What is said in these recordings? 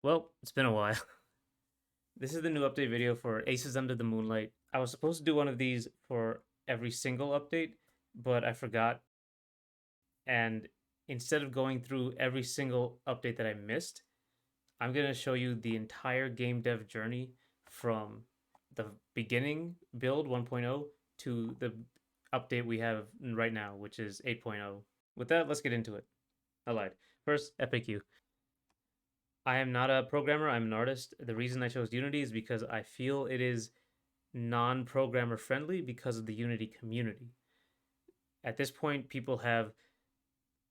Well, it's been a while. This is the new update video for Aces Under the Moonlight. I was supposed to do one of these for every single update, but I forgot. And instead of going through every single update that I missed, I'm going to show you the entire game dev journey from the beginning build 1.0 to the update we have right now, which is 8.0. With that, let's get into it. I lied. First, FAQ. I am not a programmer, I'm an artist. The reason I chose Unity is because I feel it is non-programmer friendly because of the Unity community. At this point, people have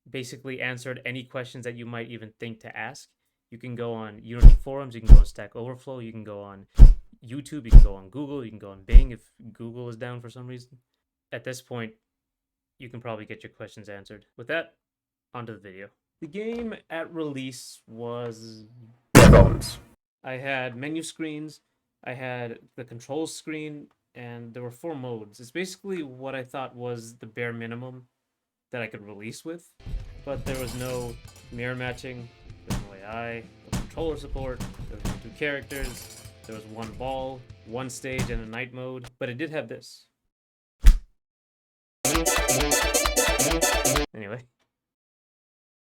basically answered any questions that you might even think to ask. You can go on Unity forums, you can go on Stack Overflow, you can go on YouTube, you can go on Google, you can go on Bing if Google is down for some reason. At this point, you can probably get your questions answered. With that, onto the video. The game at release was bones. I had menu screens, I had the controls screen, and there were 4 modes. It's basically what I thought was the bare minimum that I could release with, but there was no mirror matching, there was no AI, no controller support, there was no 2 characters, there was 1 ball, 1 stage, and a night mode, but it did have this. Anyway,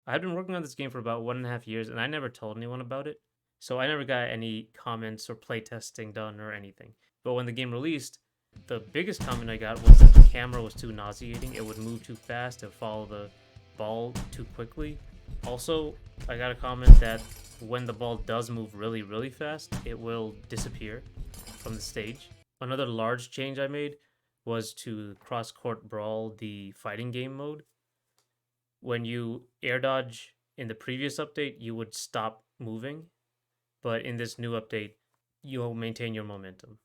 I had been working on this game for about 1.5 years, and I never told anyone about it. So I never got any comments or playtesting done or anything. But when the game released, the biggest comment I got was that the camera was too nauseating. It would move too fast. It would follow the ball too quickly. Also, I got a comment that when the ball does move really, really fast, it will disappear from the stage. Another large change I made was to cross-court brawl the fighting game mode. When you air dodge in the previous update, you would stop moving, but in this new update, you'll maintain your momentum.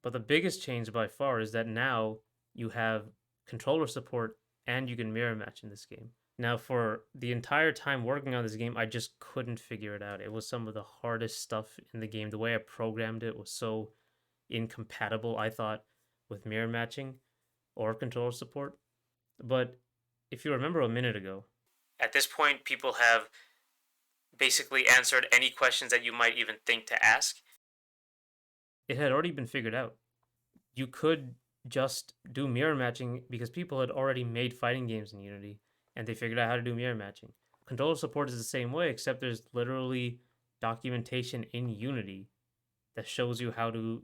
But the biggest change by far is that now you have controller support and you can mirror match in this game. Now, for the entire time working on this game, I just couldn't figure it out. It was some of the hardest stuff in the game. The way I programmed it was so incompatible, I thought, with mirror matching or controller support. But if you remember a minute ago, at this point, people have basically answered any questions that you might even think to ask. It had already been figured out. You could just do mirror matching because people had already made fighting games in Unity and they figured out how to do mirror matching. Controller support is the same way, except there's literally documentation in Unity that shows you how to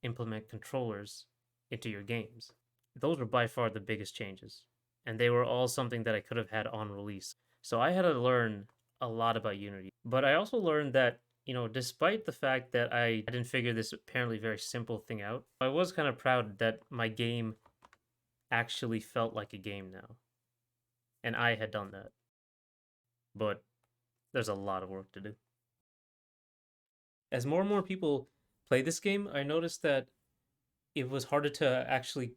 implement controllers into your games. Those were by far the biggest changes, and they were all something that I could have had on release. So I had to learn a lot about Unity. But I also learned that, despite the fact that I didn't figure this apparently very simple thing out, I was kind of proud that my game actually felt like a game now. And I had done that. But there's a lot of work to do. As more and more people play this game, I noticed that it was harder to actually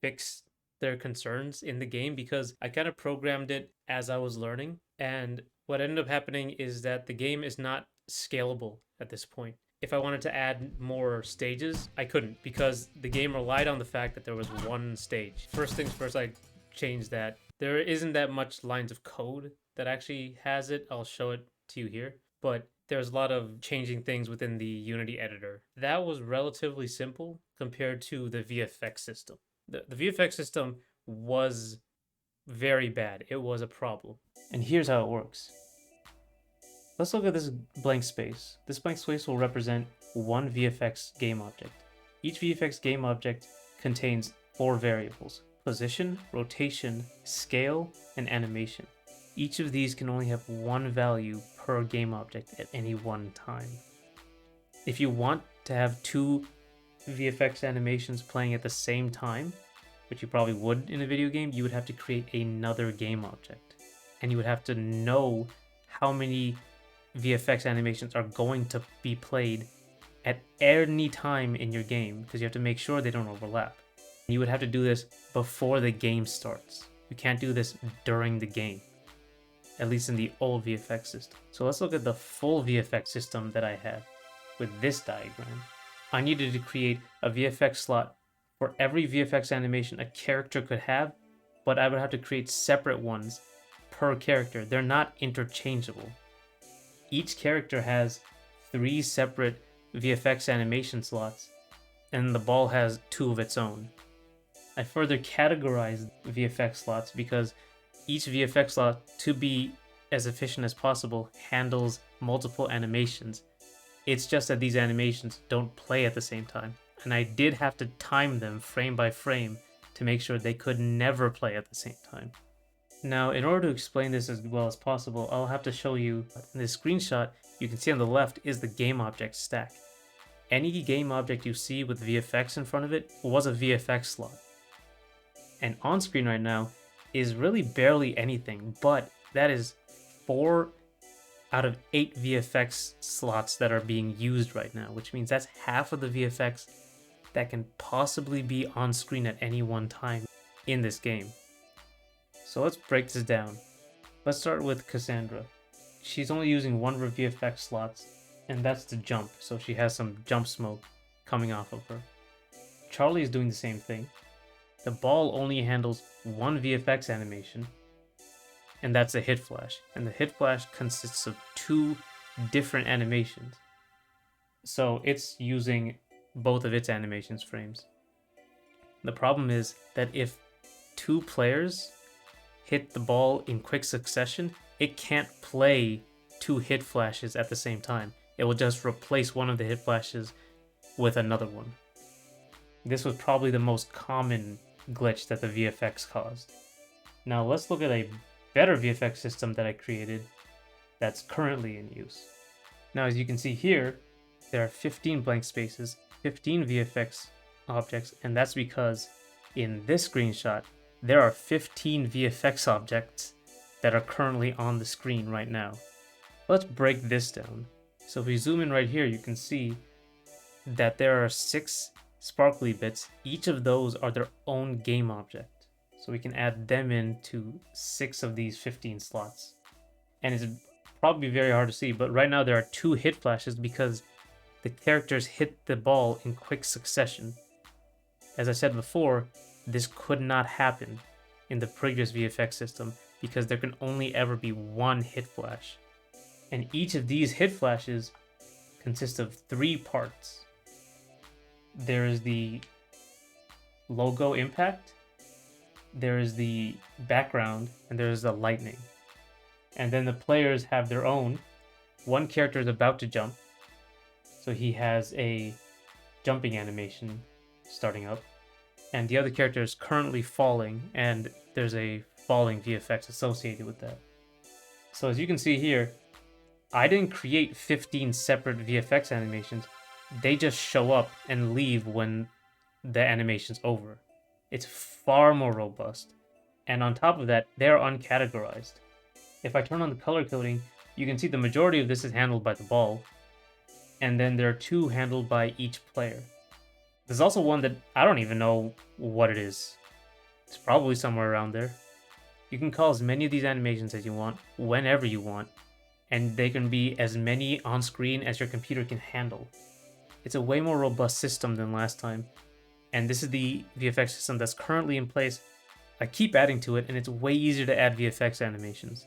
fix their concerns in the game because I kind of programmed it as I was learning. And what ended up happening is that the game is not scalable at this point. If I wanted to add more stages, I couldn't because the game relied on the fact that there was 1 stage. First things first, I changed that. There isn't that much lines of code that actually has it. I'll show it to you here. But there's a lot of changing things within the Unity editor. That was relatively simple compared to the VFX system. The VFX system was very bad. It was a problem. And here's how it works. Let's look at this blank space. This blank space will represent 1 VFX game object. Each VFX game object contains 4 variables: position, rotation, scale, and animation. Each of these can only have 1 value per game object at any one time. If you want to have 2 VFX animations playing at the same time, which you probably would in a video game, you would have to create another game object. And you would have to know how many VFX animations are going to be played at any time in your game because you have to make sure they don't overlap. You would have to do this before the game starts. You can't do this during the game, at least in the old VFX system. So let's look at the full VFX system that I have with this diagram. I needed to create a VFX slot for every VFX animation a character could have, but I would have to create separate ones per character. They're not interchangeable. each character has 3 separate VFX animation slots, and the ball has 2 of its own. I further categorized VFX slots because each VFX slot, to be as efficient as possible, handles multiple animations. It's just that these animations don't play at the same time, and I did have to time them frame by frame to make sure they could never play at the same time. Now, in order to explain this as well as possible, I'll have to show you in this screenshot. You can see on the left is the game object stack. Any game object you see with VFX in front of it was a VFX slot. And on screen right now is really barely anything, but that is 4 out of 8 VFX slots that are being used right now, which means that's half of the VFX that can possibly be on screen at any one time in this game. So let's break this down. Let's start with Cassandra. She's only using one of her VFX slots, and that's the jump, so she has some jump smoke coming off of her. Charlie is doing the same thing. The ball only handles one VFX animation, and that's a hit flash. And the hit flash consists of 2 different animations. So it's using both of its animations frames. The problem is that if 2 players hit the ball in quick succession, it can't play 2 hit flashes at the same time. It will just replace one of the hit flashes with another one. This was probably the most common glitch that the VFX caused. Now let's look at a better VFX system that I created that's currently in use. Now as you can see here, there are 15 blank spaces, 15 VFX objects, and that's because in this screenshot, there are 15 VFX objects that are currently on the screen right now. Let's break this down. So if we zoom in right here, you can see that there are 6 sparkly bits. Each of those are their own game object. So we can add them into 6 of these 15 slots. And it's probably very hard to see, but right now there are 2 hit flashes because the characters hit the ball in quick succession. As I said before, this could not happen in the previous VFX system because there can only ever be 1 hit flash. And each of these hit flashes consists of 3 parts. There is the logo impact, there is the background, and there is the lightning. And then the players have their own. One character is about to jump, so he has a jumping animation starting up. And the other character is currently falling, and there's a falling VFX associated with that. So as you can see here, I didn't create 15 separate VFX animations. They just show up and leave when the animation's over. It's far more robust. And on top of that, they're uncategorized. If I turn on the color coding, you can see the majority of this is handled by the ball, and then there are 2 handled by each player. There's also one that I don't even know what it is. It's probably somewhere around there. You can call as many of these animations as you want, whenever you want, and they can be as many on screen as your computer can handle. It's a way more robust system than last time, and this is the VFX system that's currently in place. I keep adding to it, and it's way easier to add VFX animations.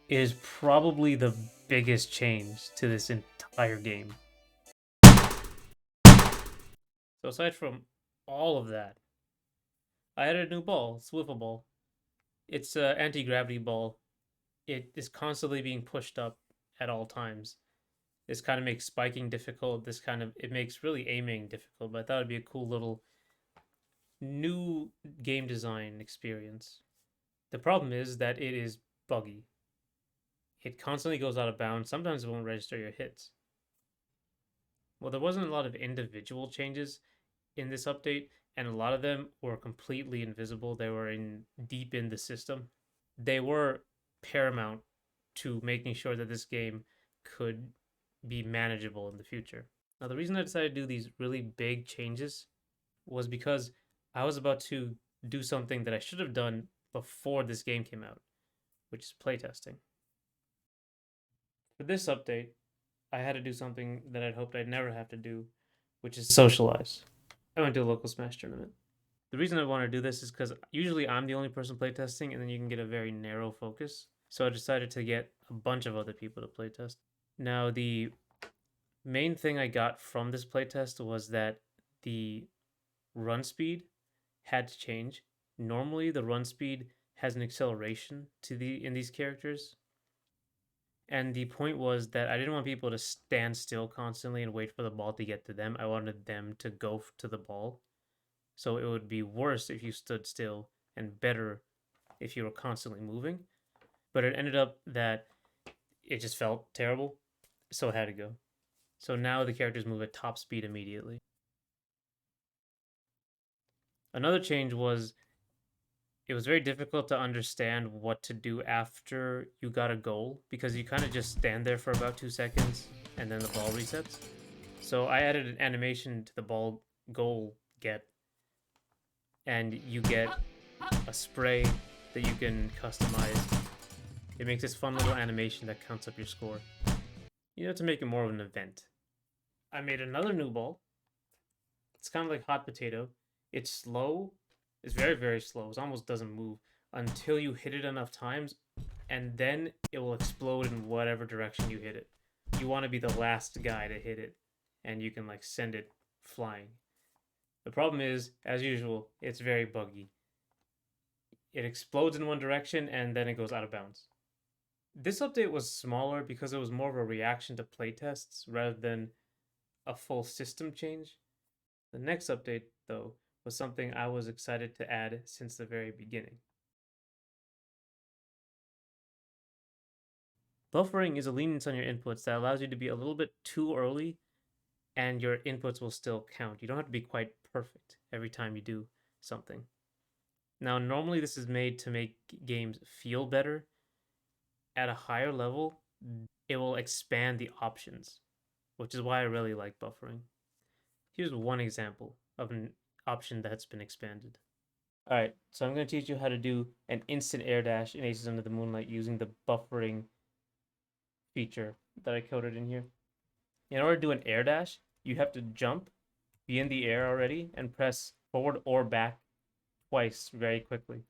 It is probably the biggest change to this entire game. So aside from all of that, I added a new ball, Swivel Ball. It's an anti-gravity ball. It is constantly being pushed up at all times. This kind of makes spiking difficult. It makes really aiming difficult, but I thought it'd be a cool little new game design experience. The problem is that it is buggy. It constantly goes out of bounds. Sometimes it won't register your hits. Well, there wasn't a lot of individual changes in this update, and a lot of them were completely invisible. They were deep in the system. They were paramount to making sure that this game could be manageable in the future. Now, the reason I decided to do these really big changes was because I was about to do something that I should have done before this game came out, which is playtesting. For this update, I had to do something that I'd hoped I'd never have to do, which is socialize. I went to a local Smash tournament. The reason I want to do this is because usually I'm the only person playtesting, and then you can get a very narrow focus. So I decided to get a bunch of other people to playtest. Now, the main thing I got from this playtest was that the run speed had to change. Normally, the run speed has an acceleration in these characters, and the point was that I didn't want people to stand still constantly and wait for the ball to get to them. I wanted them to go to the ball. So it would be worse if you stood still and better if you were constantly moving. But it ended up that it just felt terrible. So it had to go. So now the characters move at top speed immediately. Another change was it was very difficult to understand what to do after you got a goal because you kind of just stand there for about 2 seconds and then the ball resets. So I added an animation to the ball goal get, and you get a spray that you can customize. It makes this fun little animation that counts up your score. You know, to make it more of an event. I made another new ball. It's kind of like hot potato. It's slow. It's very, very slow. It almost doesn't move until you hit it enough times, and then it will explode in whatever direction you hit it. You want to be the last guy to hit it, and you can like send it flying. The problem is, as usual, it's very buggy. It explodes in one direction and then it goes out of bounds. This update was smaller because it was more of a reaction to playtests rather than a full system change. The next update, though, was something I was excited to add since the very beginning. Buffering is a lenience on your inputs that allows you to be a little bit too early and your inputs will still count. You don't have to be quite perfect every time you do something. Now, normally this is made to make games feel better. At a higher level, it will expand the options, which is why I really like buffering. Here's one example of an option that's been expanded. All right, so I'm going to teach you how to do an instant air dash in Aces Under the Moonlight using the buffering feature that I coded in here. In order to do an air dash, you have to jump, be in the air already, and press forward or back twice very quickly.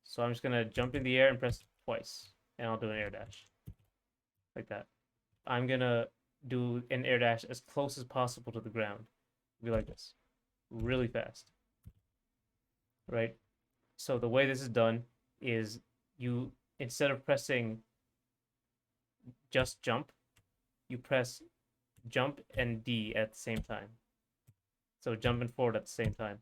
So I'm just going to jump in the air and press twice, and I'll do an air dash like that. I'm going to do an air dash as close as possible to the ground. Be like this, really fast, right? So the way this is done is you, instead of pressing just jump, you press jump and D at the same time. So jump and forward at the same time.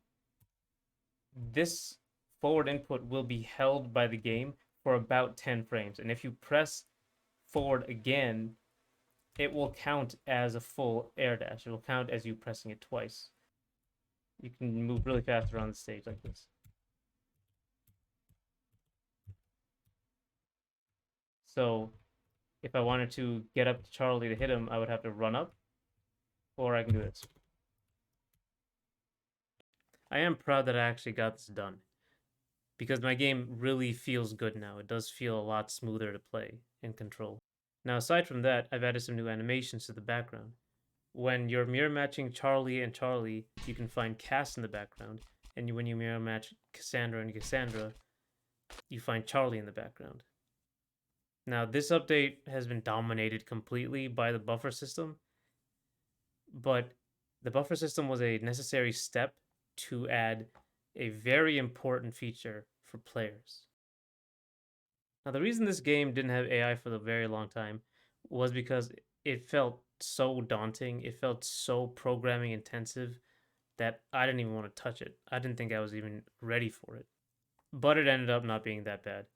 This forward input will be held by the game for about 10 frames. And if you press forward again, it will count as a full air dash. It will count as you pressing it twice. You can move really fast around the stage like this. So if I wanted to get up to Charlie to hit him, I would have to run up, or I can do this. I am proud that I actually got this done because my game really feels good now. It does feel a lot smoother to play and control. Now, aside from that, I've added some new animations to the background. When you're mirror matching Charlie and Charlie, you can find Cass in the background, and when you mirror match Cassandra and Cassandra, you find Charlie in the background. Now, this update has been dominated completely by the buffer system, but the buffer system was a necessary step to add a very important feature for players. Now, the reason this game didn't have AI for a very long time was because it felt so daunting. It felt so programming intensive that I didn't even want to touch it. I didn't think I was even ready for it. But it ended up not being that bad.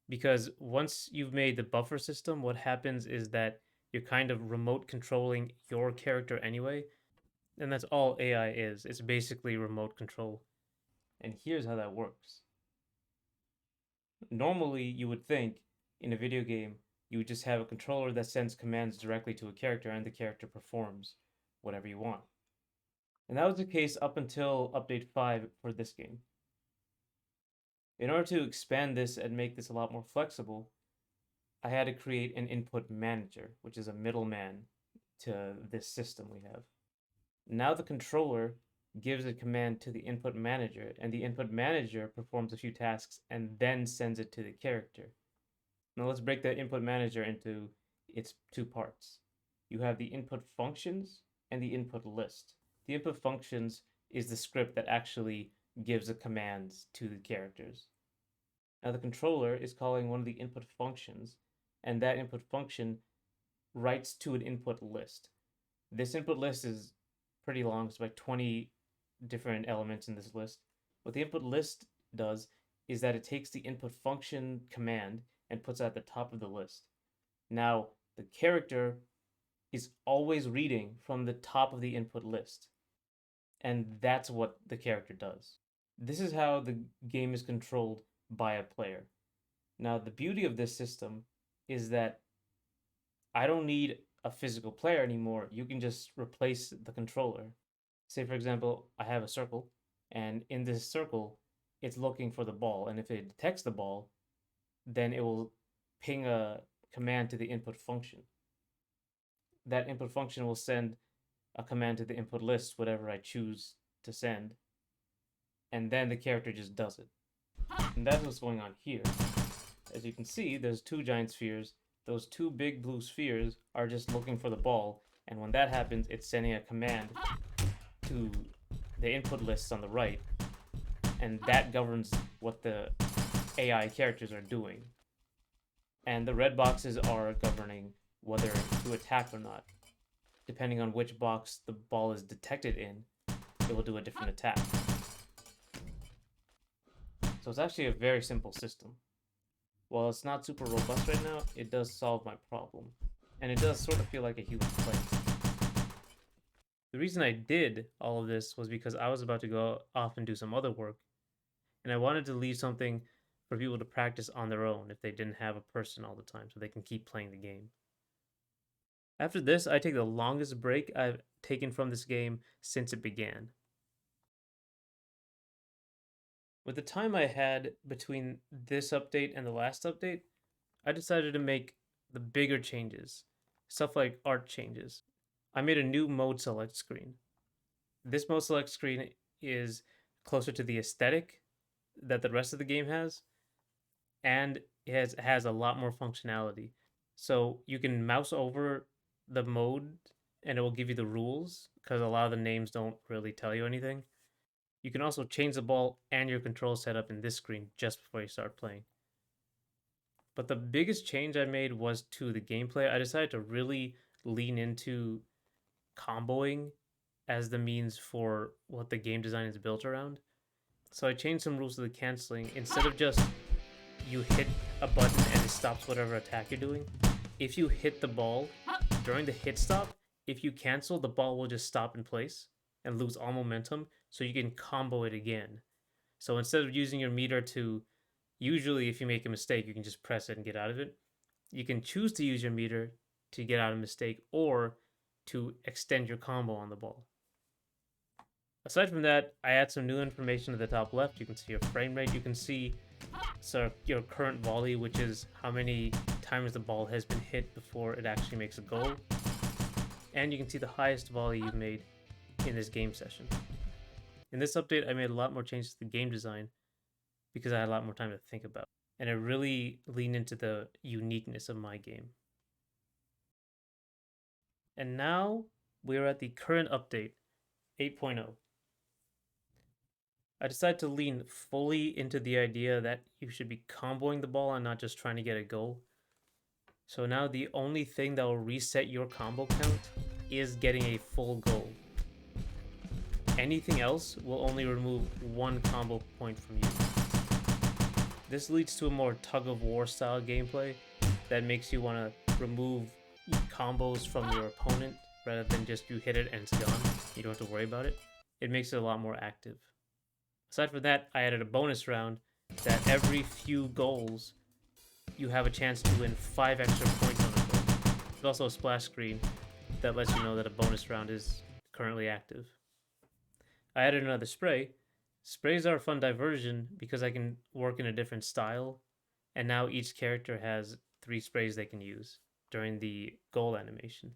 Because once you've made the buffer system, what happens is that you're kind of remote controlling your character anyway. And that's all AI is. It's basically remote control. And here's how that works. Normally, you would think in a video game, you would just have a controller that sends commands directly to a character and the character performs whatever you want. And that was the case up until update 5 for this game. In order to expand this and make this a lot more flexible, I had to create an input manager, which is a middleman to this system we have. Now the controller gives a command to the input manager, and the input manager performs a few tasks and then sends it to the character. Now let's break that input manager into it's two parts. You have the input functions and the input list. The input functions is the script that actually gives the commands to the characters. Now the controller is calling one of the input functions, and that input function writes to an input list. This input list is pretty long. It's like 20 different elements in this list. What the input list does is that it takes the input function command and puts it at the top of the list. Now, the character is always reading from the top of the input list. And that's what the character does. This is how the game is controlled by a player. Now, the beauty of this system is that I don't need a physical player anymore. You can just replace the controller. Say, for example, I have a circle, and in this circle, it's looking for the ball. And if it detects the ball, then it will ping a command to the input function. That input function will send a command to the input list, whatever I choose to send, and then the character just does it. And that's what's going on here. As you can see, there's two giant spheres. Those two big blue spheres are just looking for the ball, and when that happens, it's sending a command to the input lists on the right, and that governs what the AI characters are doing. And the red boxes are governing whether to attack or not. Depending on which box the ball is detected in, it will do a different attack. So it's actually a very simple system. While it's not super robust right now, it does solve my problem. And it does sort of feel like a human play. The reason I did all of this was because I was about to go off and do some other work, and I wanted to leave something for people to practice on their own if they didn't have a person all the time, so they can keep playing the game. After this, I take the longest break I've taken from this game since it began. With the time I had between this update and the last update, I decided to make the bigger changes, stuff like art changes. I made a new mode select screen. This mode select screen is closer to the aesthetic that the rest of the game has, and it has a lot more functionality. So you can mouse over the mode and it will give you the rules, because a lot of the names don't really tell you anything. You can also change the ball and your control setup in this screen just before you start playing. But the biggest change I made was to the gameplay. I decided to really lean into comboing as the means for what the game design is built around. So I changed some rules to the canceling. Instead of just you hit a button and it stops whatever attack you're doing, if you hit the ball during the hit stop, if you cancel, the ball will just stop in place and lose all momentum, so you can combo it again. So instead of using your meter to, usually if you make a mistake, you can just press it and get out of it. You can choose to use your meter to get out of a mistake or to extend your combo on the ball. Aside from that, I add some new information at the top left. You can see your frame rate. You can see your current volley, which is how many times the ball has been hit before it actually makes a goal. And you can see the highest volley you've made in this game session. In this update, I made a lot more changes to the game design because I had a lot more time to think about it. And I really leaned into the uniqueness of my game. And now we're at the current update, 8.0. I decided to lean fully into the idea that you should be comboing the ball and not just trying to get a goal. So now the only thing that will reset your combo count is getting a full goal. Anything else will only remove one combo point from you. This leads to a more tug-of-war style gameplay that makes you want to remove combos from your opponent rather than just you hit it and it's gone. You don't have to worry about it. It makes it a lot more active. Aside from that, I added a bonus round that every few goals you have a chance to win 5 extra points on a goal. There's also a splash screen that lets you know that a bonus round is currently active. I added another spray. Sprays are a fun diversion because I can work in a different style, and now each character has 3 sprays they can use during the goal animation.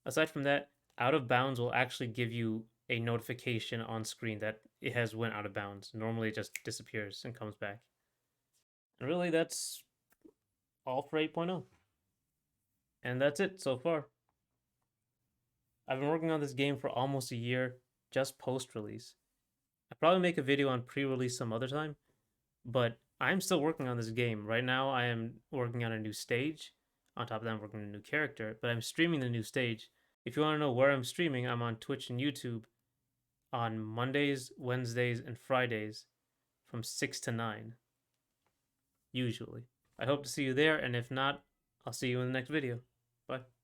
Aside from that, out of bounds will actually give you a notification on screen that it has went out of bounds. Normally it just disappears and comes back. And really that's all for 8.0. And that's it so far. I've been working on this game for almost a year, just post-release. I'll probably make a video on pre-release some other time, but I'm still working on this game. Right now, I am working on a new stage. On top of that, I'm working on a new character, but I'm streaming the new stage. If you want to know where I'm streaming, I'm on Twitch and YouTube on Mondays, Wednesdays, and Fridays from 6 to 9, usually. I hope to see you there, and if not, I'll see you in the next video. Bye.